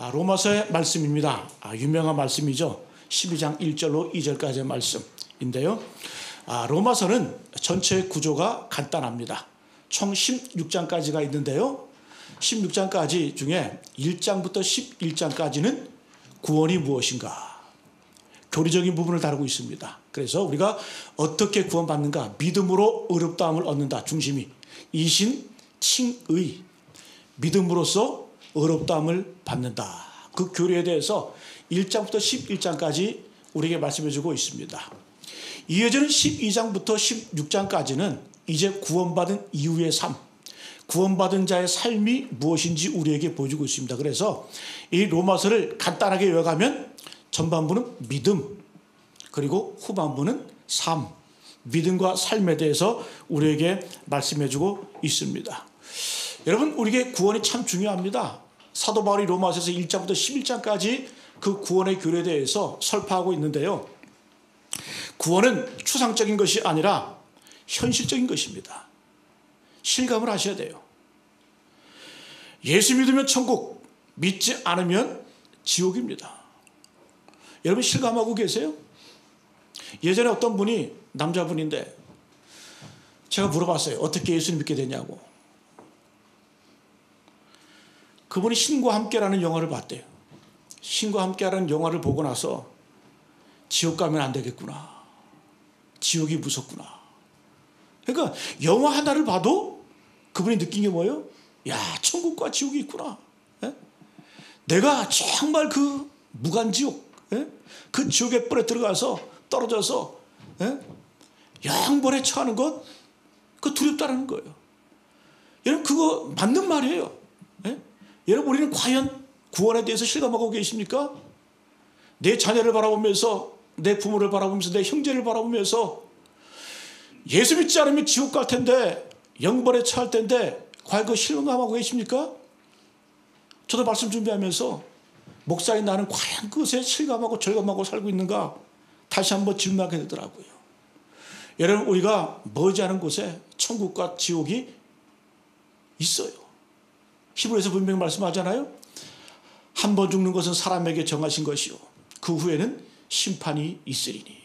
로마서의 말씀입니다. 유명한 말씀이죠. 12장 1절로 2절까지의 말씀인데요. 로마서는 전체 구조가 간단합니다. 총 16장까지가 있는데요. 16장까지 중에 1장부터 11장까지는 구원이 무엇인가, 교리적인 부분을 다루고 있습니다. 그래서 우리가 어떻게 구원받는가, 믿음으로 의롭다함을 얻는다, 중심이 이신 칭의, 믿음으로써 의롭다함을 받는다, 그 교리에 대해서 1장부터 11장까지 우리에게 말씀해 주고 있습니다. 이어지는 12장부터 16장까지는 이제 구원받은 이후의 삶, 구원받은 자의 삶이 무엇인지 우리에게 보여주고 있습니다. 그래서 이 로마서를 간단하게 요약하면 전반부는 믿음, 그리고 후반부는 삶, 믿음과 삶에 대해서 우리에게 말씀해 주고 있습니다. 여러분, 우리에게 구원이 참 중요합니다. 사도 바울이 로마서에서 1장부터 11장까지 그 구원의 교리에 대해서 설파하고 있는데요. 구원은 추상적인 것이 아니라 현실적인 것입니다. 실감을 하셔야 돼요. 예수 믿으면 천국, 믿지 않으면 지옥입니다. 여러분 실감하고 계세요? 예전에 어떤 분이, 남자분인데 제가 물어봤어요. 어떻게 예수님 믿게 되냐고. 그분이 신과 함께라는 영화를 봤대요. 신과 함께라는 영화를 보고 나서 지옥 가면 안 되겠구나, 지옥이 무섭구나. 그러니까 영화 하나를 봐도 그분이 느낀 게 뭐예요? 야, 천국과 지옥이 있구나. 예? 내가 정말 그 무간지옥, 예? 그 지옥의 뿔에 들어가서 떨어져서, 예? 영벌에 처하는 것, 그 두렵다는 거예요. 여러분 그거 맞는 말이에요. 예? 여러분 우리는 과연 구원에 대해서 실감하고 계십니까? 내 자녀를 바라보면서, 내 부모를 바라보면서, 내 형제를 바라보면서 예수 믿지 않으면 지옥 갈 텐데, 영벌에 처할 텐데 과연 그거 실감하고 계십니까? 저도 말씀 준비하면서 목사인 나는 과연 그것에 실감하고 절감하고 살고 있는가 다시 한번 질문하게 되더라고요. 여러분 우리가 머지않은 곳에 천국과 지옥이 있어요. 히브리서 분명히 말씀하잖아요. 한 번 죽는 것은 사람에게 정하신 것이요 그 후에는 심판이 있으리니.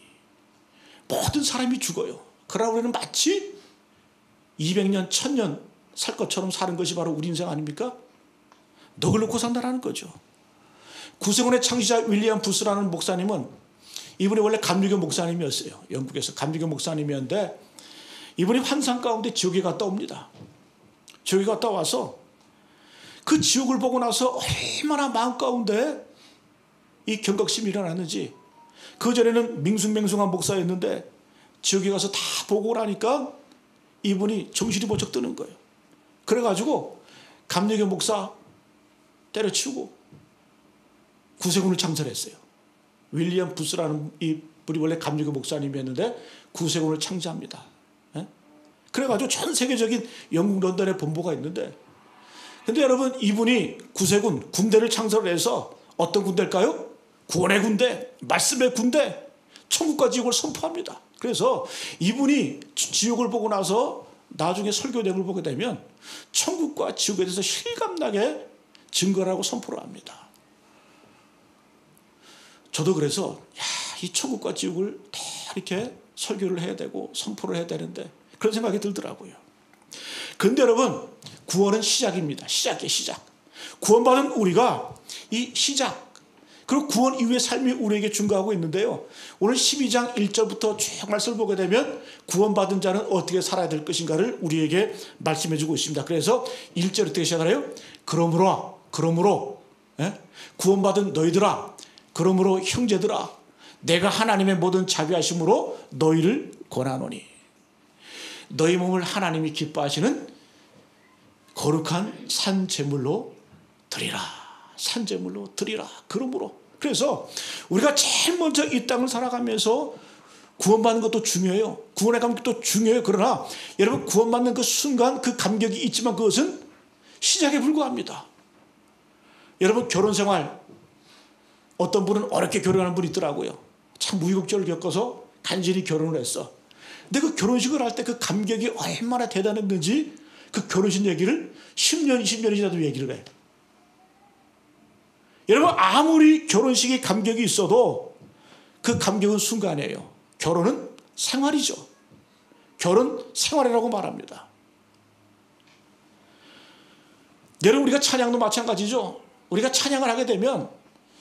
모든 사람이 죽어요. 그러나 우리는 마치 200년, 1000년 살 것처럼 사는 것이 바로 우리 인생 아닙니까? 넋을 놓고 산다라는 거죠. 구세군의 창시자 윌리엄 부스라는 목사님은, 이분이 원래 감리교 목사님이었어요. 영국에서 감리교 목사님이었는데 이분이 환상 가운데 지옥에 갔다 옵니다. 지옥에 갔다 와서 그 지옥을 보고 나서 얼마나 마음 가운데 이 경각심이 일어났는지. 그전에는 밍숭맹숭한 목사였는데 지옥에 가서 다 보고 나니까 이분이 정신이 번쩍 뜨는 거예요. 그래가지고 감리교 목사 때려치우고 구세군을 창설했어요. 윌리엄 부스라는 이분이 원래 감리교 목사님이었는데 구세군을 창제합니다. 예? 그래가지고 전 세계적인 영국 런던에 본부가 있는데, 근데 여러분 이분이 구세군, 군대를 창설해서 어떤 군대일까요? 구원의 군대, 말씀의 군대, 천국과 지옥을 선포합니다. 그래서 이분이 지옥을 보고 나서 나중에 설교 내용을 보게 되면 천국과 지옥에 대해서 실감나게 증거를 하고 선포를 합니다. 저도 그래서 이 천국과 지옥을 다 이렇게 설교를 해야 되고 선포를 해야 되는데 그런 생각이 들더라고요. 그런데 여러분 구원은 시작입니다. 시작이에요, 시작. 구원받은 우리가 이 시작, 그리고 구원 이후의 삶이 우리에게 증거하고 있는데요. 오늘 12장 1절부터 쭉 말씀을 보게 되면 구원받은 자는 어떻게 살아야 될 것인가를 우리에게 말씀해 주고 있습니다. 그래서 1절 어떻게 시작하나요? 그러므로 예? 구원받은 너희들아, 그러므로 형제들아, 내가 하나님의 모든 자비하심으로 너희를 권하노니. 너희 몸을 하나님이 기뻐하시는 거룩한 산제물로 드리라. 산제물로 드리라. 그러므로. 그래서 우리가 제일 먼저 이 땅을 살아가면서 구원받는 것도 중요해요. 구원의 감격도 중요해요. 그러나 여러분 구원받는 그 순간 그 감격이 있지만 그것은 시작에 불과합니다. 여러분 결혼생활, 어떤 분은 어렵게 결혼하는 분이 있더라고요. 참 우여곡절을 겪어서 간절히 결혼을 했어. 근데 그 결혼식을 할 때 그 감격이 얼마나 대단했는지 그 결혼식 얘기를 10년, 20년이 지나도 얘기를 해. 여러분, 아무리 결혼식에 감격이 있어도 그 감격은 순간이에요. 결혼은 생활이죠. 결혼 생활이라고 말합니다. 여러분, 우리가 찬양도 마찬가지죠. 우리가 찬양을 하게 되면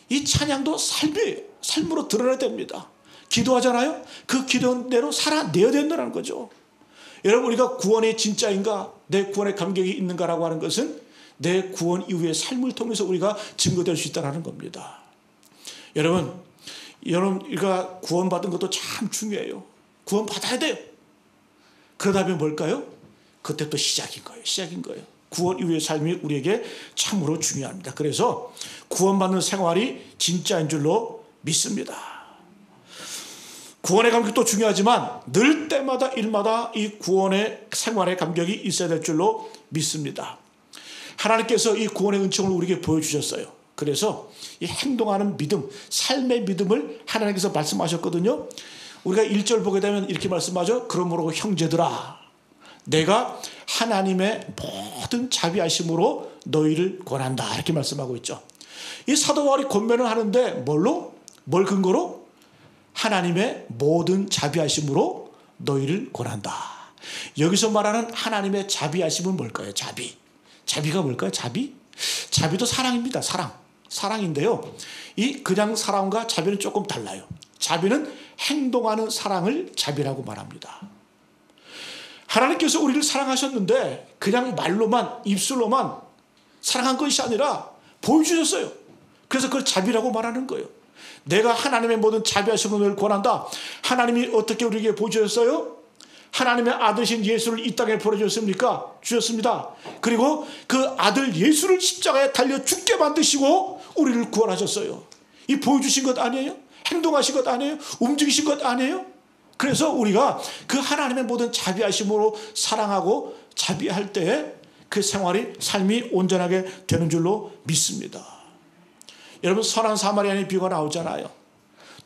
이 찬양도 삶이에요. 삶으로 드러내야 됩니다. 기도하잖아요. 그 기도대로 살아내야 된다는 거죠. 여러분, 우리가 구원이 진짜인가, 내 구원의 감격이 있는가라고 하는 것은 내 구원 이후의 삶을 통해서 우리가 증거될 수 있다는 겁니다. 여러분, 우리가 구원받은 것도 참 중요해요. 구원받아야 돼요. 그러다면 뭘까요? 그때 또 시작인 거예요. 구원 이후의 삶이 우리에게 참으로 중요합니다. 그래서 구원받는 생활이 진짜인 줄로 믿습니다. 구원의 감격도 중요하지만 늘 때마다 일마다 이 구원의 생활의 감격이 있어야 될 줄로 믿습니다. 하나님께서 이 구원의 은총을 우리에게 보여주셨어요. 그래서 이 행동하는 믿음, 삶의 믿음을 하나님께서 말씀하셨거든요. 우리가 1절 보게 되면 이렇게 말씀하죠. 그러므로 형제들아, 내가 하나님의 모든 자비하심으로 너희를 권한다. 이렇게 말씀하고 있죠. 이 사도 바울이 권면을 하는데 뭘 근거로? 하나님의 모든 자비하심으로 너희를 권한다. 여기서 말하는 하나님의 자비하심은 뭘까요? 자비가 뭘까요? 자비도 사랑입니다. 사랑인데요. 이 그냥 사랑과 자비는 조금 달라요. 자비는 행동하는 사랑을 자비라고 말합니다. 하나님께서 우리를 사랑하셨는데 그냥 말로만, 입술로만 사랑한 것이 아니라 보여주셨어요. 그래서 그걸 자비라고 말하는 거예요. 내가 하나님의 모든 자비하심을 권한다. 하나님이 어떻게 우리에게 보여주셨어요? 하나님의 아들이신 예수를 이 땅에 보내주셨습니까? 주셨습니다. 그리고 그 아들 예수를 십자가에 달려 죽게 만드시고 우리를 구원하셨어요. 이 보여주신 것 아니에요? 행동하신 것 아니에요? 움직이신 것 아니에요? 그래서 우리가 그 하나님의 모든 자비하심으로 사랑하고 자비할 때에 그 삶이 온전하게 되는 줄로 믿습니다. 여러분, 선한 사마리아인의 비유가 나오잖아요.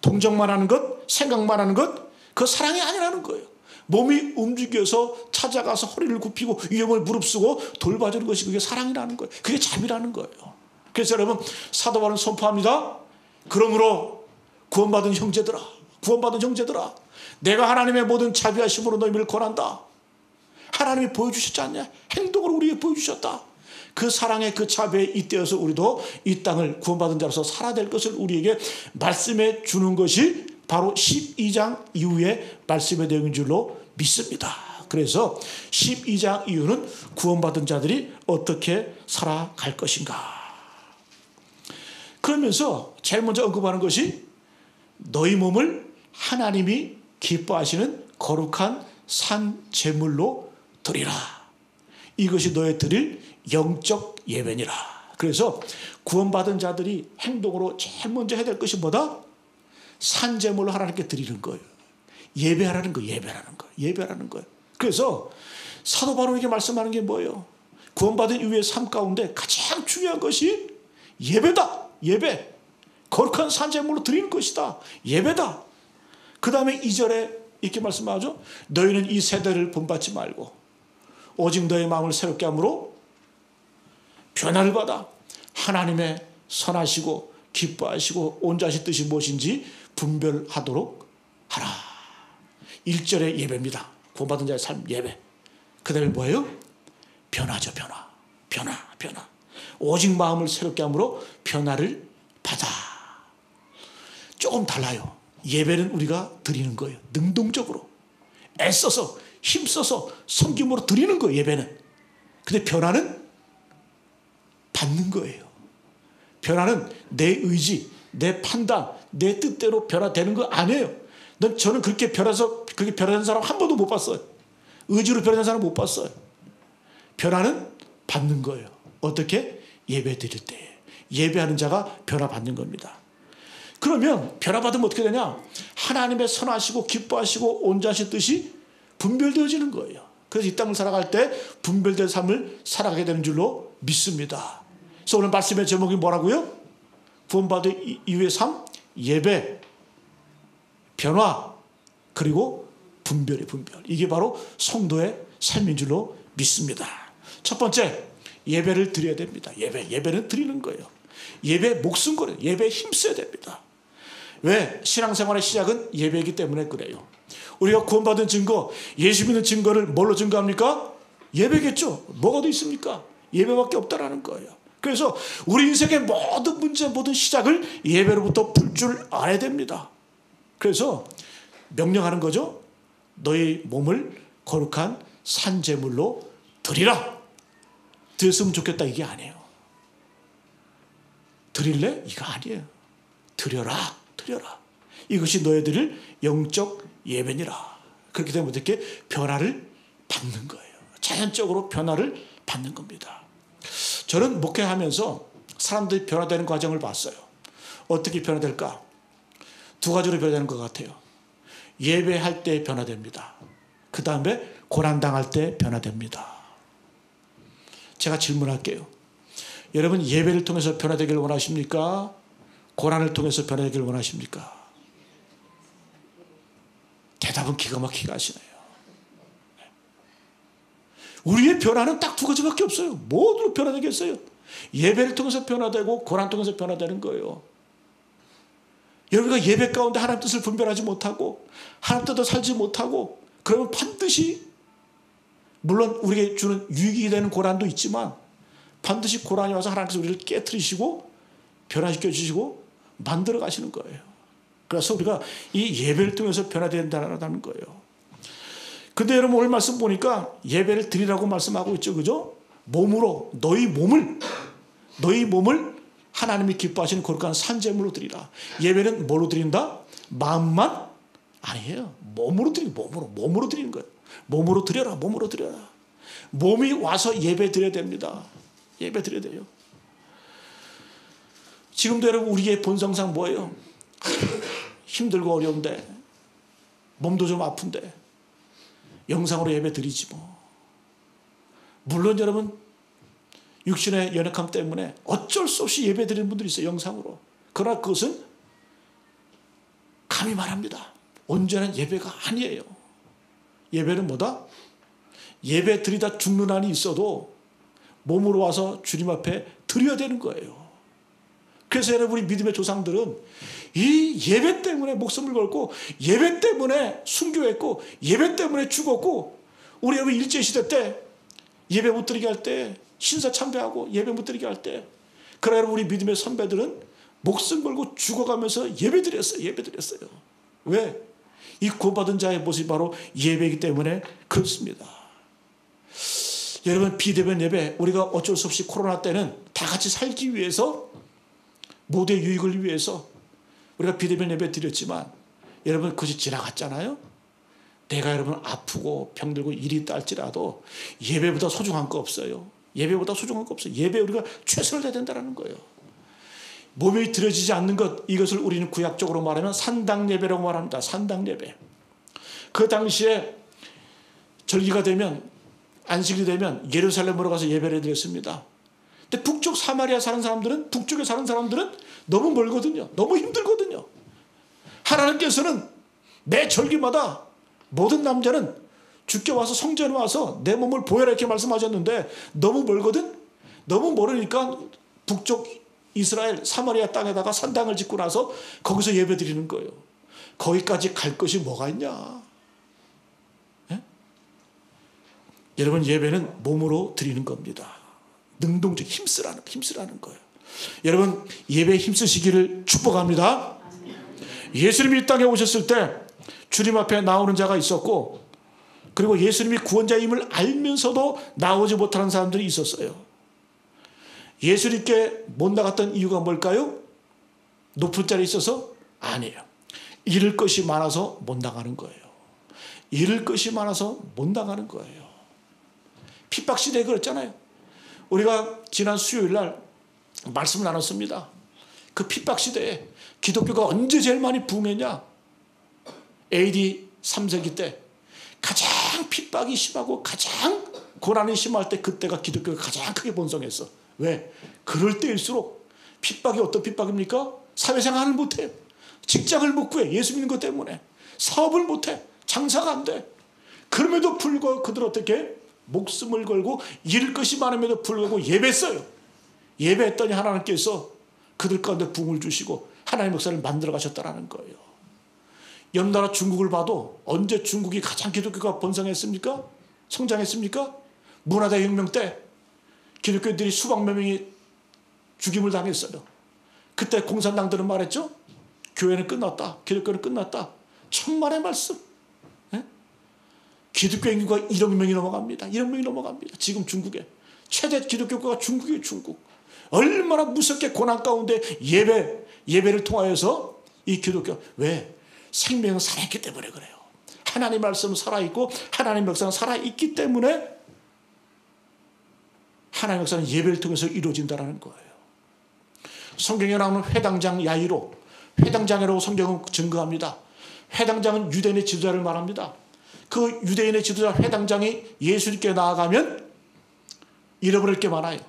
동정만 하는 것, 생각만 하는 것, 그 사랑이 아니라는 거예요. 몸이 움직여서 찾아가서 허리를 굽히고 위험을 무릅쓰고 돌봐주는 것이 그게 사랑이라는 거예요. 그게 자비라는 거예요. 그래서 여러분, 사도 바울은 선포합니다. 그러므로 구원받은 형제들아, 내가 하나님의 모든 자비하심으로 너희를 권한다. 하나님이 보여주셨지 않냐? 행동으로 우리에게 보여주셨다. 그 사랑의 그 자비에 잇대어서 우리도 이 땅을 구원받은 자로서 살아야 될 것을 우리에게 말씀해 주는 것이 바로 12장 이후의 말씀의 내용인 줄로 믿습니다. 그래서 12장 이후는 구원받은 자들이 어떻게 살아갈 것인가. 그러면서 제일 먼저 언급하는 것이 너희 몸을 하나님이 기뻐하시는 거룩한 산 제물로 드리라. 이것이 너의 드릴 영적 예배니라. 그래서 구원받은 자들이 행동으로 제일 먼저 해야 될 것이 뭐다? 산 제물로 하나님께 드리는 거예요. 예배하라는 거예요. 그래서 사도 바울에게 말씀하는 게 뭐예요? 구원받은 이후의 삶 가운데 가장 중요한 것이 예배다. 예배. 거룩한 산 제물로 드리는 것이다. 예배다. 그 다음에 2절에 이렇게 말씀하죠. 너희는 이 세대를 본받지 말고 오직 너의 마음을 새롭게 함으로 변화를 받아 하나님의 선하시고 기뻐하시고 온전하신 뜻이 무엇인지 분별하도록 하라. 1절의 예배입니다. 구원받은 자의 삶 예배. 그 다음에 뭐예요? 변화죠. 변화. 오직 마음을 새롭게 함으로 변화를 받아. 조금 달라요. 예배는 우리가 드리는 거예요. 능동적으로 애써서 힘써서 섬김으로 드리는 거예요. 예배는. 근데 변화는 받는 거예요. 변화는 내 의지, 내 판단, 내 뜻대로 변화되는 거 아니에요. 저는 그렇게 변화된 사람 한 번도 못 봤어요. 의지로 변화된 사람 못 봤어요. 변화는 받는 거예요. 어떻게? 예배 드릴 때. 예배하는 자가 변화받는 겁니다. 그러면 변화받으면 어떻게 되냐? 하나님의 선하시고 기뻐하시고 온전하신 뜻이 분별되어지는 거예요. 그래서 이 땅을 살아갈 때 분별된 삶을 살아가게 되는 줄로 믿습니다. 그래서 오늘 말씀의 제목이 뭐라고요? 구원받은 이후의 삶, 예배, 변화, 그리고 분별이에요. 분별. 이게 바로 성도의 삶인 줄로 믿습니다. 첫 번째, 예배를 드려야 됩니다. 예배는 드리는 거예요. 예배에 목숨 걸어요. 예배에 힘써야 됩니다. 왜? 신앙생활의 시작은 예배이기 때문에 그래요. 우리가 구원받은 증거, 예수 믿는 증거를 뭘로 증거합니까? 예배겠죠. 뭐가 더 있습니까? 예배밖에 없다라는 거예요. 그래서 우리 인생의 모든 문제, 모든 시작을 예배로부터 풀 줄 알아야 됩니다. 그래서 명령하는 거죠. 너희 몸을 거룩한 산제물로 드리라. 드렸으면 좋겠다 이게 아니에요. 드릴래? 이거 아니에요. 드려라. 드려라. 이것이 너희들을 영적 예배니라. 그렇게 되면 어떻게 변화를 받는 거예요. 자연적으로 변화를 받는 겁니다. 저는 목회하면서 사람들이 변화되는 과정을 봤어요. 어떻게 변화될까? 두 가지로 변화되는 것 같아요. 예배할 때 변화됩니다. 그 다음에 고난당할 때 변화됩니다. 제가 질문할게요. 여러분 예배를 통해서 변화되기를 원하십니까? 고난을 통해서 변화되기를 원하십니까? 대답은 기가 막히게 하시네요. 우리의 변화는 딱 두 가지밖에 없어요. 뭐로 변화되겠어요? 예배를 통해서 변화되고 고난 통해서 변화되는 거예요. 여러분가 예배 가운데 하나님 뜻을 분별하지 못하고 하나님 뜻대로 살지 못하고 그러면 반드시 물론 우리에게 주는 유익이 되는 고난도 있지만 반드시 고난이 와서 하나님께서 우리를 깨트리시고 변화시켜 주시고 만들어 가시는 거예요. 그래서 우리가 이 예배를 통해서 변화된다는 거예요. 근데 여러분 오늘 말씀 보니까 예배를 드리라고 말씀하고 있죠. 그죠? 몸으로 너희 몸을 하나님이 기뻐하시는 거룩한 산제물로 드리라. 예배는 뭐로 드린다? 마음만? 아니에요. 몸으로 드리는 몸으로 드리는 거예요. 몸으로 드려라. 몸으로 드려라. 몸이 와서 예배 드려야 됩니다. 예배 드려야 돼요. 지금도 여러분 우리의 본성상 뭐예요? 힘들고 어려운데 몸도 좀 아픈데 영상으로 예배 드리지 뭐. 물론 여러분 육신의 연약함 때문에 어쩔 수 없이 예배 드리는 분들이 있어요. 영상으로. 그러나 그것은 감히 말합니다. 온전한 예배가 아니에요. 예배는 뭐다? 예배 드리다 죽는 한이 있어도 몸으로 와서 주님 앞에 드려야 되는 거예요. 그래서 여러분 우리 믿음의 조상들은 이 예배 때문에 목숨을 걸고 예배 때문에 순교했고 예배 때문에 죽었고 우리 여러분 일제시대 때 예배 못 드리게 할 때 신사 참배하고 예배 못 드리게 할 때 그러나 우리 믿음의 선배들은 목숨 걸고 죽어가면서 예배 드렸어요. 예배 드렸어요. 왜? 이 구원받은 자의 모습이 바로 예배이기 때문에 그렇습니다. 여러분 비대면 예배 우리가 어쩔 수 없이 코로나 때는 다 같이 살기 위해서 모두의 유익을 위해서 우리가 비대면 예배 드렸지만 여러분 그것이 지나갔잖아요. 내가 여러분 아프고 병들고 일이 있다 할지라도 예배보다 소중한 거 없어요. 예배보다 소중한 거 없어요. 예배에 우리가 최선을 다해야 된다는 거예요. 몸이 드려지지 않는 것 이것을 우리는 구약적으로 말하면 산당 예배라고 말합니다. 산당 예배. 그 당시에 절기가 되면 안식이 되면 예루살렘으로 가서 예배를 드렸습니다. 근데 북쪽 사마리아 사는 사람들은 북쪽에 사는 사람들은 너무 멀거든요. 너무 힘들거든요. 하나님께서는 매 절기마다 모든 남자는 주께 와서 성전에 와서 내 몸을 보여라 이렇게 말씀하셨는데 너무 멀거든. 너무 멀으니까 북쪽 이스라엘 사마리아 땅에다가 산당을 짓고 나서 거기서 예배 드리는 거예요. 거기까지 갈 것이 뭐가 있냐. 예? 여러분 예배는 몸으로 드리는 겁니다. 능동적 힘쓰라는 거예요. 여러분 예배에 힘쓰시기를 축복합니다. 예수님이 이 땅에 오셨을 때 주님 앞에 나오는 자가 있었고 그리고 예수님이 구원자임을 알면서도 나오지 못하는 사람들이 있었어요. 예수님께 못 나갔던 이유가 뭘까요? 높은 자리에 있어서? 아니에요. 잃을 것이 많아서 못 나가는 거예요. 잃을 것이 많아서 못 나가는 거예요. 핍박시대에 그랬잖아요. 우리가 지난 수요일 날 말씀을 나눴습니다. 그 핍박시대에 기독교가 언제 제일 많이 부흥했냐? AD 3세기 때 가장 핍박이 심하고 가장 고난이 심할 때 그때가 기독교가 가장 크게 번성했어. 왜? 그럴 때일수록 핍박이 어떤 핍박입니까? 사회생활을 못해. 직장을 못 구해. 예수 믿는 것 때문에. 사업을 못해. 장사가 안 돼. 그럼에도 불구하고 그들 어떻게? 목숨을 걸고 잃을 것이 많음에도 불구하고 예배했어요. 예배했더니 하나님께서 그들 가운데 부흥을 주시고 하나님의 역사를 만들어 가셨다는 거예요. 옆나라 중국을 봐도 언제 중국이 가장 기독교가 번성했습니까? 성장했습니까? 문화대혁명 때 기독교인들이 수백만 명이 죽임을 당했어요. 그때 공산당들은 말했죠. 교회는 끝났다. 기독교는 끝났다. 천만의 말씀. 예? 기독교 인구가 1억 명이 넘어갑니다. 1억 명이 넘어갑니다. 지금 중국에. 최대 기독교가 중국이에요. 중국. 얼마나 무섭게 고난 가운데 예배를 통하여서 이 기독교. 왜? 생명은 살아있기 때문에 그래요. 하나님 말씀은 살아있고 하나님 역사는 살아있기 때문에 하나님 역사는 예배를 통해서 이루어진다는 거예요. 성경에 나오는 회당장 야이로, 회당장이라고 성경은 증거합니다. 회당장은 유대인의 지도자를 말합니다. 그 유대인의 지도자 회당장이 예수님께 나아가면 잃어버릴 게 많아요.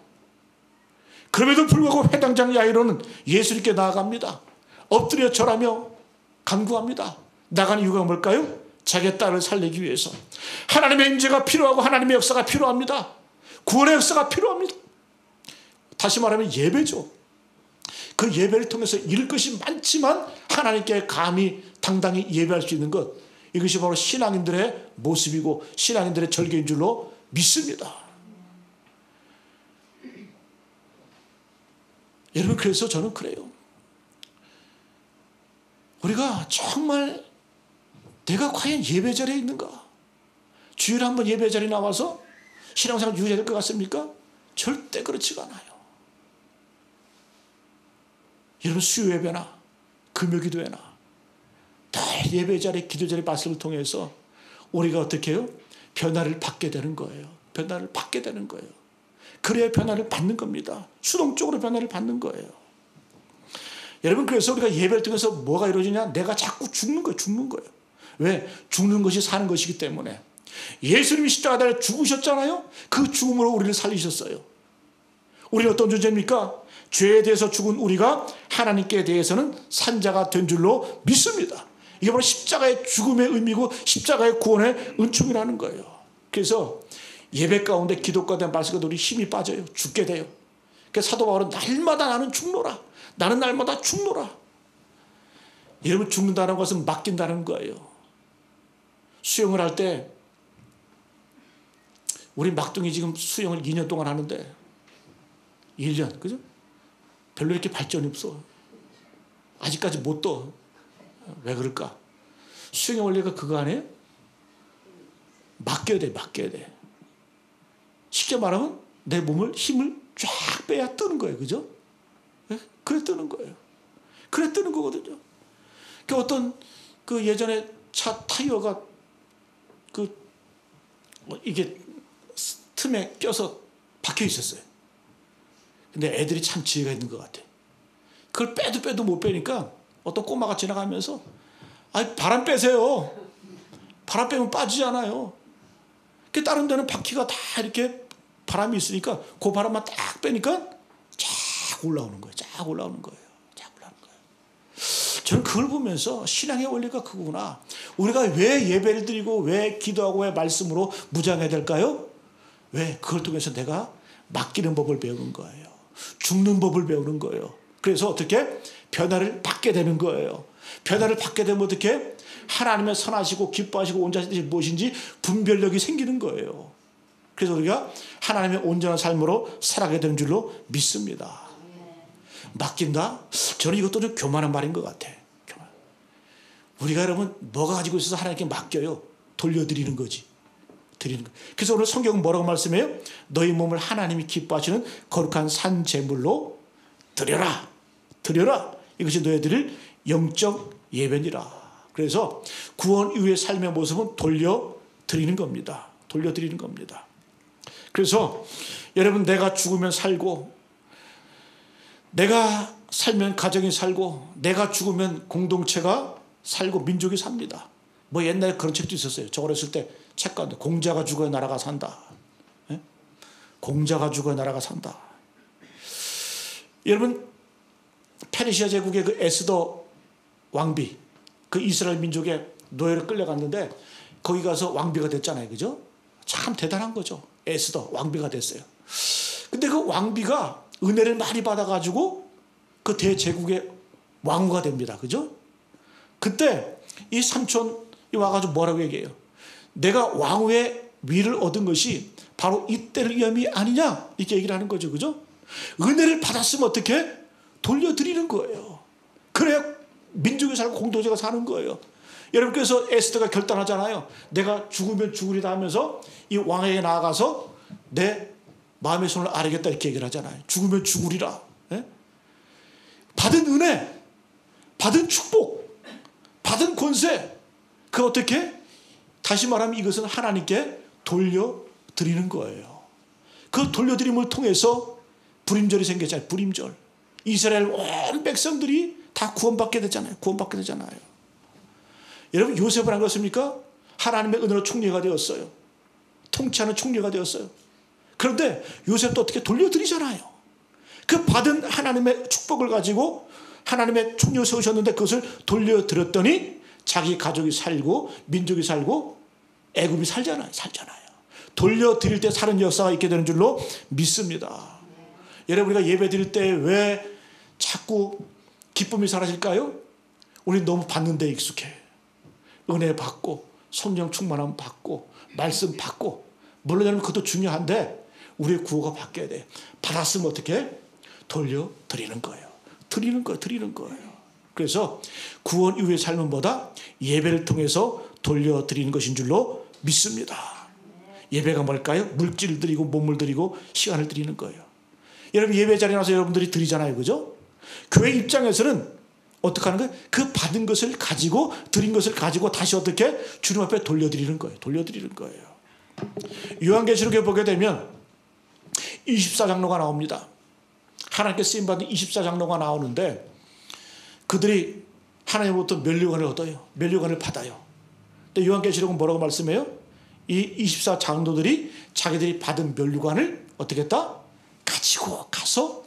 그럼에도 불구하고 회당장 야이로는 예수님께 나아갑니다. 엎드려 절하며 간구합니다. 나가는 이유가 뭘까요? 자기 딸을 살리기 위해서. 하나님의 임재가 필요하고 하나님의 역사가 필요합니다. 구원의 역사가 필요합니다. 다시 말하면 예배죠. 그 예배를 통해서 잃을 것이 많지만 하나님께 감히 당당히 예배할 수 있는 것, 이것이 바로 신앙인들의 모습이고 신앙인들의 절개인 줄로 믿습니다. 여러분, 그래서 저는 그래요. 우리가 정말 내가 과연 예배 자리에 있는가? 주일에 한번 예배 자리에 나와서 신앙생활 유지될 것 같습니까? 절대 그렇지가 않아요. 여러분, 수요 예배나 금요 기도회나 늘 예배 자리, 기도 자리 말씀을 통해서 우리가 어떻게 해요? 변화를 받게 되는 거예요. 변화를 받게 되는 거예요. 그래야 변화를 받는 겁니다. 수동적으로 변화를 받는 거예요. 여러분, 그래서 우리가 예배를 통해서 뭐가 이루어지냐? 내가 자꾸 죽는 거예요. 죽는 거예요. 왜? 죽는 것이 사는 것이기 때문에. 예수님이 십자가에 죽으셨잖아요. 그 죽음으로 우리를 살리셨어요. 우리는 어떤 존재입니까? 죄에 대해서 죽은 우리가 하나님께 대해서는 산자가 된 줄로 믿습니다. 이게 바로 십자가의 죽음의 의미고 십자가의 구원의 은총이라는 거예요. 그래서 예배 가운데 기도 가운데 말씀 가운데 우리 힘이 빠져요. 죽게 돼요. 그래서 사도 바울은 날마다 나는 죽노라. 나는 날마다 죽노라. 여러분, 죽는다는 것은 맡긴다는 거예요. 수영을 할 때 우리 막둥이 지금 수영을 2년 동안 하는데 1년, 그죠? 별로 이렇게 발전이 없어. 아직까지 못 떠. 왜 그럴까? 수영의 원리가 그거 아니에요? 맡겨야 돼, 맡겨야 돼. 쉽게 말하면 내 몸을 힘을 쫙 빼야 뜨는 거예요. 그죠? 그래 뜨는 거예요. 그래 뜨는 거거든요. 그 어떤 그 예전에 차 타이어가 이게 틈에 껴서 박혀 있었어요. 근데 애들이 참 지혜가 있는 것 같아. 그걸 빼도 못 빼니까 어떤 꼬마가 지나가면서 바람 빼세요. 바람 빼면 빠지잖아요. 그 다른 데는 바퀴가 다 이렇게 바람이 있으니까 그 바람만 딱 빼니까 쫙 올라오는 거예요. 쫙 올라오는 거예요. 쫙 올라오는 거예요. 저는 그걸 보면서 신앙의 원리가 그거구나. 우리가 왜 예배를 드리고 왜 기도하고 왜 말씀으로 무장해야 될까요? 왜? 그걸 통해서 내가 맡기는 법을 배우는 거예요. 죽는 법을 배우는 거예요. 그래서 어떻게? 변화를 받게 되는 거예요. 변화를 받게 되면 어떻게? 하나님의 선하시고 기뻐하시고 온전하신 뜻이 무엇인지 분별력이 생기는 거예요. 그래서 우리가 하나님의 온전한 삶으로 살아가게 되는 줄로 믿습니다. 맡긴다? 저는 이것도 좀 교만한 말인 것 같아. 우리가 여러분 뭐가 가지고 있어서 하나님께 맡겨요? 돌려드리는 거지. 드리는 거. 그래서 오늘 성경은 뭐라고 말씀해요? 너희 몸을 하나님이 기뻐하시는 거룩한 산 제물로 드려라. 드려라. 이것이 너희들을 영적 예배니라. 그래서 구원 이후의 삶의 모습은 돌려드리는 겁니다. 돌려드리는 겁니다. 그래서 여러분, 내가 죽으면 살고, 내가 살면 가정이 살고, 내가 죽으면 공동체가 살고 민족이 삽니다. 뭐 옛날에 그런 책도 있었어요. 저 어렸을 때 책 가운데 공자가 죽어야 나라가 산다. 예? 공자가 죽어야 나라가 산다. 여러분, 페르시아 제국의 그 에스더 왕비, 그 이스라엘 민족의 노예로 끌려갔는데 거기 가서 왕비가 됐잖아요. 그죠? 참 대단한 거죠. 에스더 왕비가 됐어요. 근데 그 왕비가 은혜를 많이 받아가지고 그 대제국의 왕후가 됩니다. 그죠? 그때 이 삼촌이 와가지고 뭐라고 얘기해요? 내가 왕후의 위를 얻은 것이 바로 이때를 위함이 아니냐? 이렇게 얘기를 하는 거죠. 그죠? 은혜를 받았으면 어떻게? 돌려드리는 거예요. 그래야 민족이 살고 공동체가 사는 거예요. 여러분, 그래서 에스더가 결단하잖아요. 내가 죽으면 죽으리다 하면서 이 왕에게 나아가서 내 마음의 손을 아뢰겠다 이렇게 얘기를 하잖아요. 죽으면 죽으리라. 예? 받은 은혜, 받은 축복, 받은 권세, 그 어떻게? 다시 말하면 이것은 하나님께 돌려드리는 거예요. 그 돌려드림을 통해서 불임절이 생겼잖아요. 불임절. 이스라엘 온 백성들이 다 구원받게 되잖아요. 구원받게 되잖아요. 여러분, 요셉은 안 그렇습니까? 하나님의 은혜로 총리가 되었어요. 통치하는 총리가 되었어요. 그런데 요셉도 어떻게 돌려드리잖아요. 그 받은 하나님의 축복을 가지고 하나님의 총리를 세우셨는데 그것을 돌려드렸더니 자기 가족이 살고 민족이 살고 애굽이 살잖아요. 돌려드릴 때 사는 역사가 있게 되는 줄로 믿습니다. 여러분, 우리가 예배 드릴 때 왜 자꾸 기쁨이 사라질까요? 우리 너무 받는 데 익숙해. 은혜 받고 성령 충만함 받고 말씀 받고, 물론 여러분 그것도 중요한데 우리의 구호가 바뀌어야 돼. 받았으면 어떻게? 돌려드리는 거예요. 드리는 거예요. 그래서 구원 이후의 삶은 뭐다? 예배를 통해서 돌려드리는 것인 줄로 믿습니다. 예배가 뭘까요? 물질을 드리고 몸을 드리고 시간을 드리는 거예요. 여러분, 예배 자리에 나서 여러분들이 드리잖아요. 그죠? 교회 입장에서는 어떻게 하는 거예요? 그 받은 것을 가지고, 드린 것을 가지고 다시 어떻게? 주님 앞에 돌려드리는 거예요. 요한계시록에 보게 되면 24장로가 나옵니다. 하나님께 쓰임받은 24장로가 나오는데 그들이 하나님으로부터 면류관을 얻어요. 면류관을 받아요. 근데 요한계시록은 뭐라고 말씀해요? 이 24장로들이 자기들이 받은 면류관을 어떻게 했다? 가지고 가서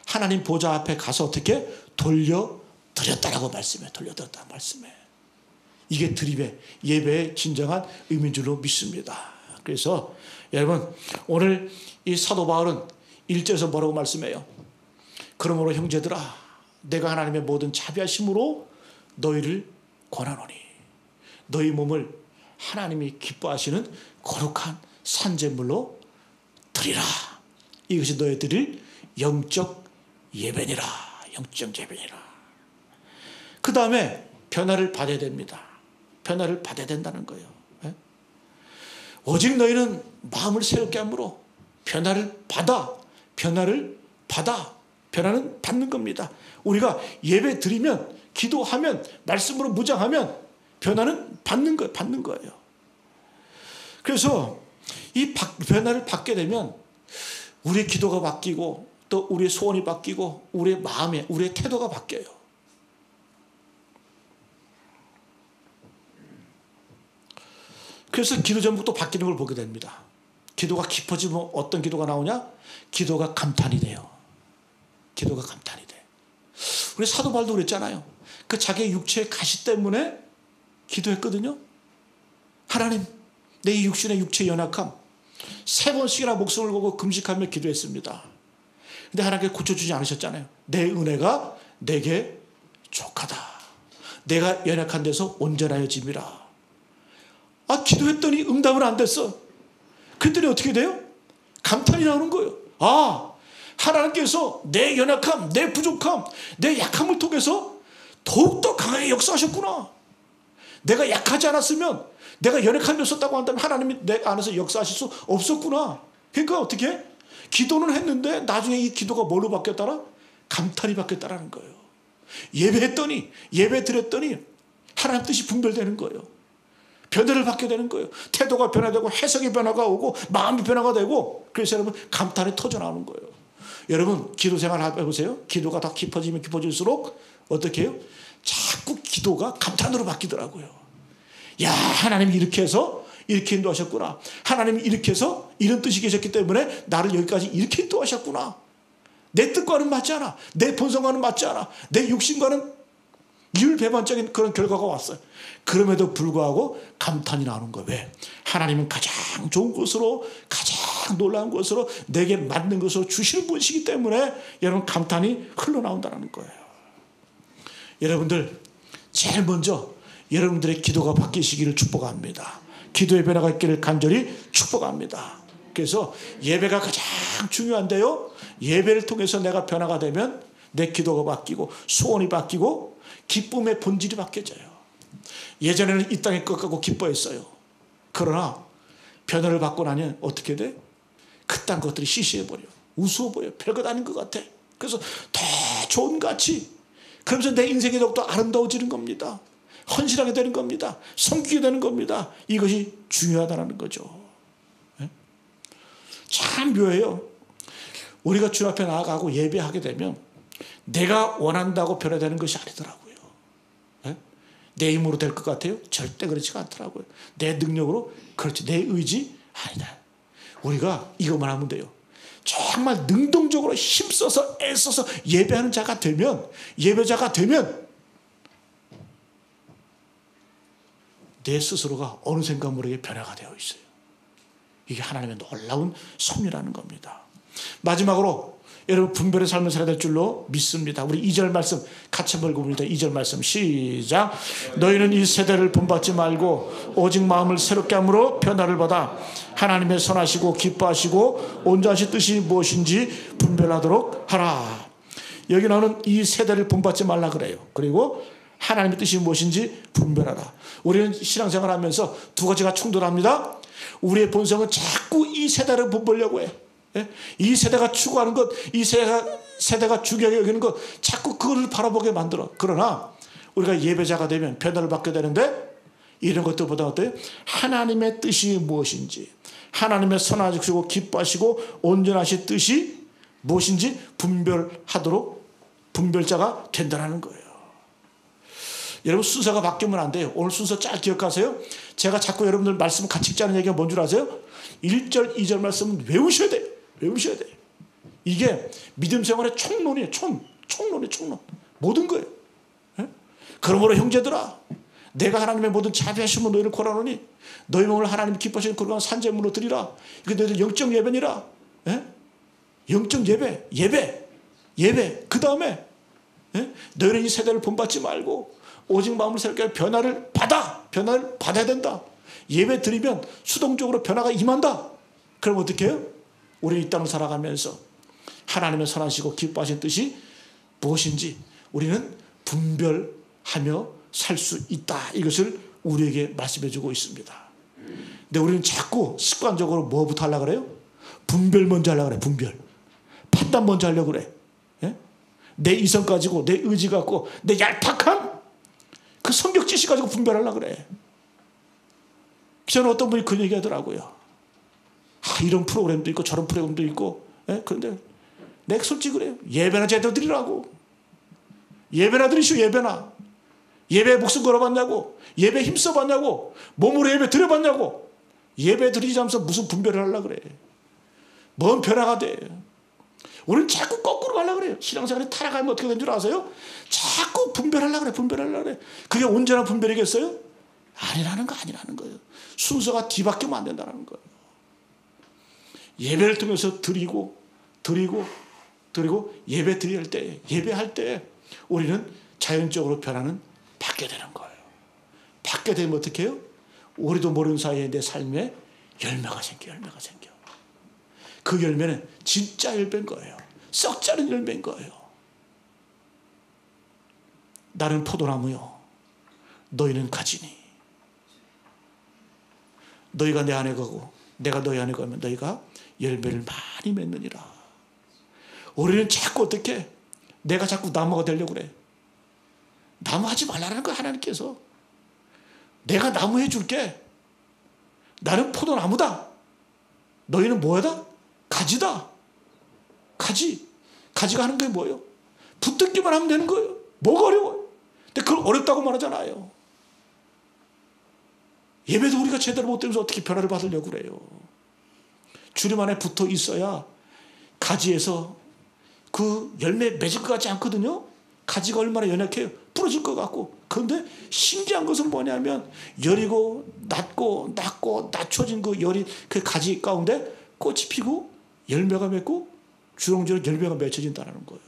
하나님 보좌 앞에 가서 어떻게? 돌려드렸다라고 말씀해. 돌려드렸다는 말씀해. 이게 드림의 예배의 진정한 의미인 줄로 믿습니다. 그래서 여러분, 오늘 이 사도 바울은 1절에서 뭐라고 말씀해요? 그러므로 형제들아, 내가 하나님의 모든 자비하심으로 너희를 권하노니 너희 몸을 하나님이 기뻐하시는 거룩한 산제물로 드리라. 이것이 너희 드릴 영적 예배니라. 영적 예배니라. 그 다음에 변화를 받아야 됩니다. 변화를 받아야 된다는 거예요. 오직 너희는 마음을 새롭게 함으로 변화를 받아. 변화는 받는 겁니다. 우리가 예배 드리면, 기도하면, 말씀으로 무장하면 변화는 받는 거예요. 그래서 이 변화를 받게 되면 우리의 기도가 바뀌고 또 우리의 소원이 바뀌고 우리의 마음에, 우리의 태도가 바뀌어요. 그래서 기도 제목도 바뀌는 걸 보게 됩니다. 기도가 깊어지면 어떤 기도가 나오냐? 기도가 감탄이 돼요. 기도가 감탄이 돼. 우리 사도 바울도 그랬잖아요. 그 자기의 육체의 가시 때문에 기도했거든요. 하나님, 내 육신의 육체의 연약함 3번씩이나 목숨을 걸고 금식하며 기도했습니다. 근데 하나님께 고쳐주지 않으셨잖아요. 내 은혜가 내게 족하다. 내가 연약한 데서 온전하여짐이라. 기도했더니 응답은 안 됐어. 그랬더니 어떻게 돼요? 감탄이 나오는 거예요. 하나님께서 내 연약함, 내 부족함, 내 약함을 통해서 더욱더 강하게 역사하셨구나. 내가 약하지 않았으면, 내가 연약함이 없었다고 한다면 하나님이 내 안에서 역사하실 수 없었구나. 그러니까 어떻게? 기도는 했는데 나중에 이 기도가 뭘로 바뀌었더라? 감탄이 바뀌었다라는 거예요. 예배했더니, 예배 드렸더니 하나님 뜻이 분별되는 거예요. 변화를 받게 되는 거예요. 태도가 변화되고 해석의 변화가 오고 마음의 변화가 되고, 그래서 여러분 감탄이 터져나오는 거예요. 여러분 기도 생활 해보세요. 기도가 더 깊어지면 깊어질수록 어떻게 해요? 자꾸 기도가 감탄으로 바뀌더라고요. 야, 하나님이 이렇게 해서 이렇게 인도하셨구나. 하나님이 이렇게 해서 이런 뜻이 계셨기 때문에 나를 여기까지 이렇게 인도하셨구나. 내 뜻과는 맞지 않아. 내 본성과는 맞지 않아. 내 육신과는 이율배반적인 그런 결과가 왔어요. 그럼에도 불구하고 감탄이 나오는 거예요. 왜? 하나님은 가장 좋은 것으로 가장 가장 놀라운 것으로 내게 맞는 것으로 주시는 분이시기 때문에 여러분 감탄이 흘러나온다는 거예요. 여러분들 제일 먼저 여러분들의 기도가 바뀌시기를 축복합니다. 기도의 변화가 있기를 간절히 축복합니다. 그래서 예배가 가장 중요한데요, 예배를 통해서 내가 변화가 되면 내 기도가 바뀌고 소원이 바뀌고 기쁨의 본질이 바뀌어져요. 예전에는 이 땅에 끝가고 기뻐했어요. 그러나 변화를 받고 나면 어떻게 돼? 그딴 것들이 시시해버려. 우스워 보여. 별것 아닌 것 같아. 그래서 더 좋은 가치, 그러면서 내 인생이 더욱더 아름다워지는 겁니다. 헌신하게 되는 겁니다. 섬기게 되는 겁니다. 이것이 중요하다는 거죠. 참 묘해요. 우리가 주 앞에 나아가고 예배하게 되면 내가 원한다고 변화되는 것이 아니더라고요. 내 힘으로 될 것 같아요? 절대 그렇지가 않더라고요. 내 능력으로, 그렇지, 내 의지? 아니다. 우리가 이것만 하면 돼요. 정말 능동적으로 힘써서 애써서 예배하는 자가 되면, 예배자가 되면 내 스스로가 어느샌가 모르게 변화가 되어 있어요. 이게 하나님의 놀라운 섭리라는 겁니다. 마지막으로 여러분 분별의 삶을 살아야 될 줄로 믿습니다. 우리 2절 말씀 같이 한번 읽어봅니다. 2절 말씀 시작. 너희는 이 세대를 본받지 말고 오직 마음을 새롭게 함으로 변화를 받아 하나님의 선하시고 기뻐하시고 온전하신 뜻이 무엇인지 분별하도록 하라. 여기 나오는 이 세대를 본받지 말라 그래요. 그리고 하나님의 뜻이 무엇인지 분별하라. 우리는 신앙생활 하면서 두 가지가 충돌합니다. 우리의 본성은 자꾸 이 세대를 본보려고 해. 이 세대가 추구하는 것, 이 세대가 중요하게 여기는 것, 자꾸 그것을 바라보게 만들어. 그러나 우리가 예배자가 되면 변화를 받게 되는데 이런 것들보다 어때요? 하나님의 뜻이 무엇인지, 하나님의 선하시고 기뻐하시고 온전하신 뜻이 무엇인지 분별하도록 분별자가 된다는 거예요. 여러분 순서가 바뀌면 안 돼요. 오늘 순서 잘 기억하세요. 제가 자꾸 여러분들 말씀을 같이 읽자는 얘기가 뭔 줄 아세요? 1절, 2절 말씀은 외우셔야 돼요. 외우셔야 돼요. 이게 믿음 생활의 총론이에요. 총론이에요. 총론. 모든 거예요. 그러므로 형제들아, 내가 하나님의 모든 자비하심으로 너희를 권하노니 너희 몸을 하나님 기뻐하시는 거룩한 산제물로 드리라. 이게 너희들 영적 예배니라. 영적 예배. 그 다음에 너희는 이 세대를 본받지 말고 오직 마음을 새롭게 변화를 받아야 된다. 예배 드리면 수동적으로 변화가 임한다. 그럼 어떻게 해요? 우리 이 땅을 살아가면서 하나님의 선하시고 기뻐하신 뜻이 무엇인지 우리는 분별하며 살 수 있다. 이것을 우리에게 말씀해 주고 있습니다. 근데 우리는 자꾸 습관적으로 뭐부터 하려고 그래요? 분별 먼저 하려고 그래. 분별. 판단 먼저 하려고 그래. 내 이성 가지고, 내 의지 갖고, 내 얄팍한 그 성격 지식 가지고 분별하려고 그래. 저는 어떤 분이 그 얘기 하더라고요. 이런 프로그램도 있고 저런 프로그램도 있고. 그런데 내가 솔직히 그래요. 예배나 제대로 드리라고. 예배나 드리시오. 예배에 목숨 걸어봤냐고. 예배에 힘써봤냐고. 몸으로 예배 드려봤냐고. 예배 드리자면서 무슨 분별을 하려고 그래. 뭔 변화가 돼. 우리는 자꾸 거꾸로 가려고 그래요. 신앙생활이 타락하면 어떻게 된 줄 아세요? 자꾸 분별하려고 그래. 그게 온전한 분별이겠어요? 아니라는 거예요. 순서가 뒤바뀌면 안 된다는 거예요. 예배를 통해서 드리고 예배할 때 우리는 자연적으로 변화는 받게 되는 거예요. 받게 되면 어떻게 해요? 우리도 모르는 사이에 내 삶에 열매가 생겨. 그 열매는 진짜 열매인 거예요. 썩지 않은 열매인 거예요. 나는 포도나무요. 너희는 가지니. 너희가 내 안에 가고 내가 너희 안에 가면 너희가 열매를 많이 맺느니라. 우리는 자꾸 어떻게 내가 자꾸 나무가 되려고 그래. 나무 하지 말라는 거야. 하나님께서. 내가 나무 해줄게. 나는 포도나무다. 너희는 뭐다? 가지다. 가지가 하는 게 뭐예요? 붙들기만 하면 되는 거예요. 뭐가 어려워요? 근데 그걸 어렵다고 말하잖아요. 예배도 우리가 제대로 못 드리면서 어떻게 변화를 받으려고 그래요. 주님 안에 붙어 있어야 가지에서 그 열매 맺을 것 같지 않거든요. 가지가 얼마나 연약해요. 부러질 것 같고. 그런데 신기한 것은 뭐냐면 여리고 낮고 낮춰진 그 열이 그 가지 가운데 꽃이 피고 열매가 맺고 주렁주렁 열매가 맺혀진다는 거예요.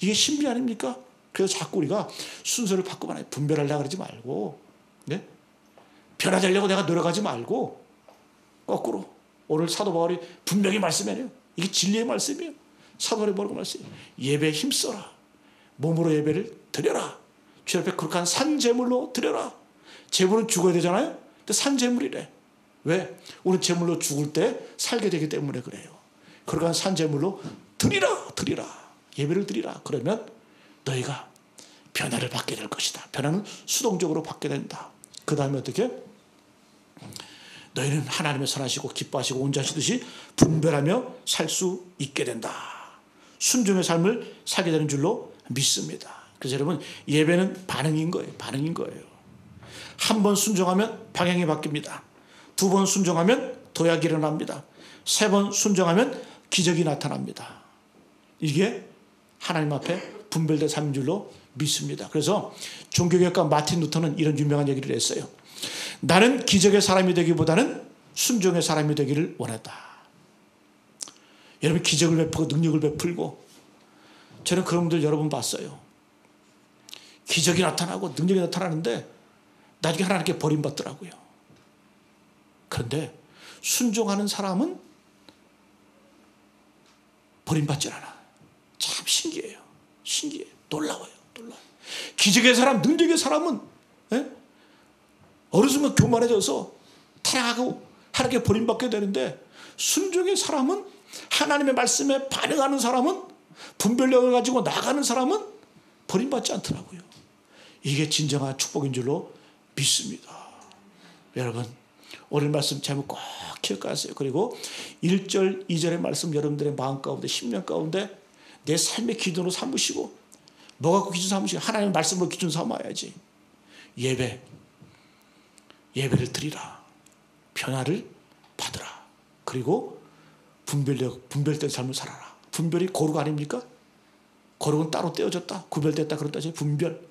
이게 신비 아닙니까? 그래서 자꾸 우리가 순서를 바꾸면 안 돼요. 분별하려고 그러지 말고, 네? 변화되려고 내가 노력하지 말고, 거꾸로. 오늘 사도 바울이 분명히 말씀해요. 이게 진리의 말씀이에요. 사도 바울이 뭐라고 말씀해요? 예배에 힘써라. 몸으로 예배를 드려라. 주 앞에 거룩한 산제물로 드려라. 제물은 죽어야 되잖아요. 근데 산제물이래. 왜? 우리는 제물로 죽을 때 살게 되기 때문에 그래요. 거룩한 산제물로 드리라. 예배를 드리라. 그러면 너희가 변화를 받게 될 것이다. 변화는 수동적으로 받게 된다. 그 다음에 어떻게? 너희는 하나님의 선하시고 기뻐하시고 온전하시듯이 분별하며 살 수 있게 된다. 순종의 삶을 살게 되는 줄로 믿습니다. 그래서 여러분, 예배는 반응인 거예요. 한 번 순종하면 방향이 바뀝니다. 두 번 순종하면 도약이 일어납니다. 세 번 순종하면 기적이 나타납니다. 이게 하나님 앞에 분별된 삶인 줄로 믿습니다. 그래서 종교개혁가 마틴 루터는 이런 유명한 얘기를 했어요. 나는 기적의 사람이 되기보다는 순종의 사람이 되기를 원했다. 여러분, 기적을 베풀고 능력을 베풀고, 저는 그런 분들 여러 번 봤어요. 기적이 나타나고 능력이 나타나는데 나중에 하나님께 버림받더라고요. 그런데 순종하는 사람은 버림받질 않아. 참 신기해요. 놀라워요. 기적의 사람, 능력의 사람은 어느 순간 교만해져서 타락하고 하나님께 버림받게 되는데, 순종의 사람은, 하나님의 말씀에 반응하는 사람은, 분별력을 가지고 나가는 사람은 버림받지 않더라고요. 이게 진정한 축복인 줄로 믿습니다. 여러분, 오늘 말씀 제목 꼭 기억하세요. 그리고 1절, 2절의 말씀 여러분들의 마음 가운데, 심령 가운데 내 삶의 기준으로 삼으시고, 뭐 갖고 기준 삼으시고, 하나님의 말씀으로 기준 삼아야지. 예배를 드리라. 변화를 받으라. 그리고 분별된 삶을 살아라. 분별이 거룩 아닙니까? 거룩은 따로 떼어졌다. 구별됐다. 그런다. 분별.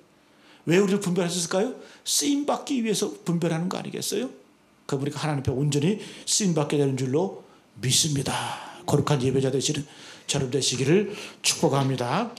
왜 우리를 분별했을까요? 쓰임받기 위해서 분별하는 거 아니겠어요? 그러니까 하나님 앞에 온전히 쓰임받게 되는 줄로 믿습니다. 거룩한 예배자 되시는 저런 되시기를 축복합니다.